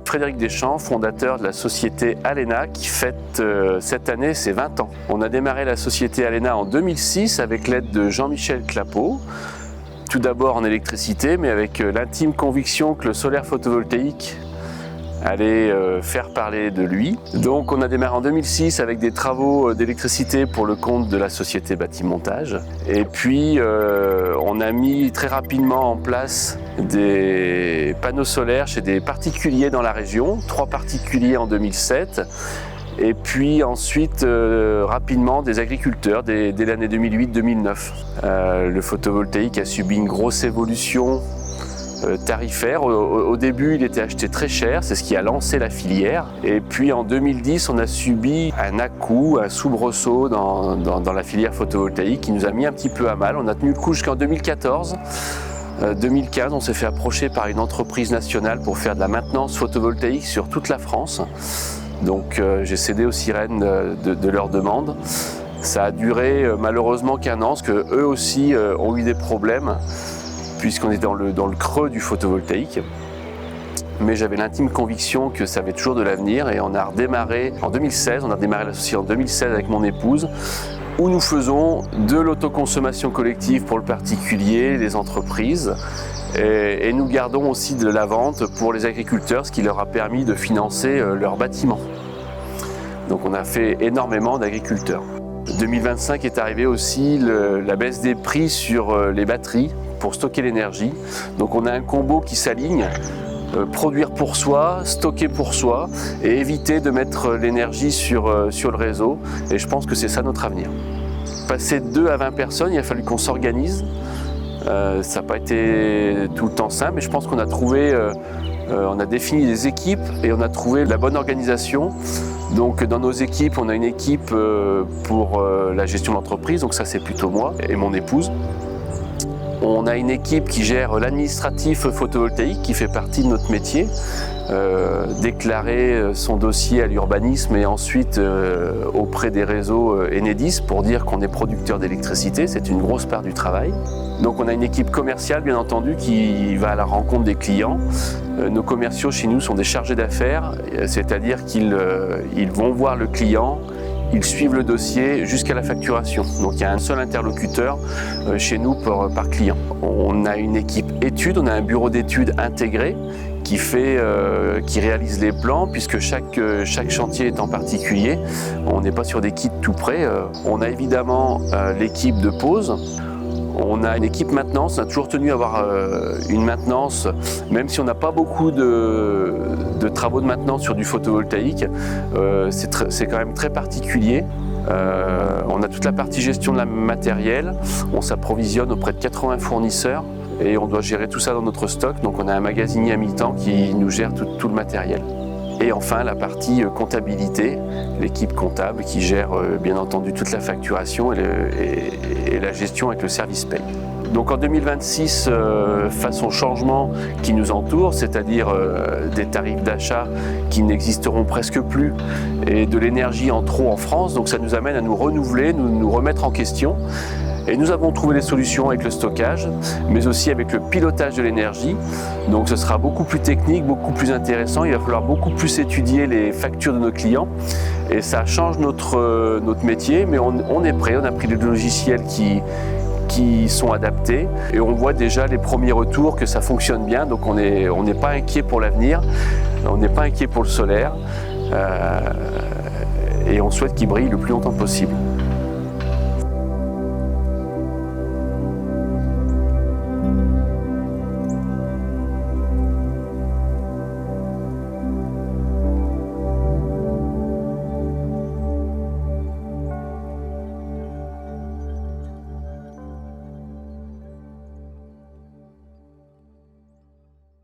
Frédéric Deschamps, fondateur de la société Alena qui fête cette année ses 20 ans. On a démarré la société Alena en 2006 avec l'aide de Jean-Michel Clapeau, tout d'abord en électricité, mais avec l'intime conviction que le solaire photovoltaïque allait faire parler de lui. Donc on a démarré en 2006 avec des travaux d'électricité pour le compte de la société Bâti-Montage. Et puis on a mis très rapidement en place des panneaux solaires chez des particuliers dans la région, 3 particuliers en 2007. Et puis ensuite, rapidement, des agriculteurs dès l'année 2008-2009. Le photovoltaïque a subi une grosse évolution tarifaire. Au début, il était acheté très cher, c'est ce qui a lancé la filière. Et puis en 2010, on a subi un à-coup, un soubresaut dans la filière photovoltaïque qui nous a mis un petit peu à mal. On a tenu le coup jusqu'en 2014. 2015, on s'est fait approcher par une entreprise nationale pour faire de la maintenance photovoltaïque sur toute la France. Donc j'ai cédé aux sirènes de leur demande. Ça a duré malheureusement qu'1 an, parce qu'eux aussi ont eu des problèmes, puisqu'on est dans le creux du photovoltaïque. Mais j'avais l'intime conviction que ça avait toujours de l'avenir et on a redémarré en 2016, on a démarré la société en 2016 avec mon épouse, où nous faisons de l'autoconsommation collective pour le particulier, les entreprises, et nous gardons aussi de la vente pour les agriculteurs, ce qui leur a permis de financer leurs bâtiments. Donc on a fait énormément d'agriculteurs. 2025 est arrivé aussi la baisse des prix sur les batteries pour stocker l'énergie. Donc on a un combo qui s'aligne, produire pour soi, stocker pour soi et éviter de mettre l'énergie sur le réseau. Et je pense que c'est ça notre avenir. Passer de 2 à 20 personnes, il a fallu qu'on s'organise. Ça n'a pas été tout le temps simple, mais je pense qu'on a trouvé, on a défini des équipes et on a trouvé la bonne organisation. Donc dans nos équipes, on a une équipe pour la gestion de l'entreprise, donc ça c'est plutôt moi et mon épouse. On a une équipe qui gère l'administratif photovoltaïque qui fait partie de notre métier, déclarer son dossier à l'urbanisme et ensuite auprès des réseaux Enedis pour dire qu'on est producteur d'électricité, c'est une grosse part du travail. Donc on a une équipe commerciale bien entendu qui va à la rencontre des clients. Nos commerciaux chez nous sont des chargés d'affaires, c'est-à-dire qu'ils vont voir le client, ils suivent le dossier jusqu'à la facturation. Donc il y a un seul interlocuteur chez nous par client. On a une équipe études, on a un bureau d'études intégré qui réalise les plans, puisque chaque chantier est en particulier. On n'est pas sur des kits tout prêts. On a évidemment l'équipe de pose. On a une équipe maintenance, on a toujours tenu à avoir une maintenance, même si on n'a pas beaucoup de travaux de maintenance sur du photovoltaïque, c'est quand même très particulier. On a toute la partie gestion de la matériel, on s'approvisionne auprès de 80 fournisseurs et on doit gérer tout ça dans notre stock, donc on a un magasinier à mi-temps qui nous gère tout le matériel. Et enfin la partie comptabilité, l'équipe comptable qui gère bien entendu toute la facturation et la gestion avec le service paye. Donc en 2026, face au changement qui nous entoure, c'est-à-dire des tarifs d'achat qui n'existeront presque plus et de l'énergie en trop en France, donc ça nous amène à nous renouveler, nous remettre en question. Et nous avons trouvé des solutions avec le stockage, mais aussi avec le pilotage de l'énergie. Donc ce sera beaucoup plus technique, beaucoup plus intéressant. Il va falloir beaucoup plus étudier les factures de nos clients. Et ça change notre métier, mais on est prêt. On a pris des logiciels qui sont adaptés. Et on voit déjà les premiers retours que ça fonctionne bien. Donc on n'est pas inquiet pour l'avenir, on n'est pas inquiet pour le solaire. Et on souhaite qu'il brille le plus longtemps possible.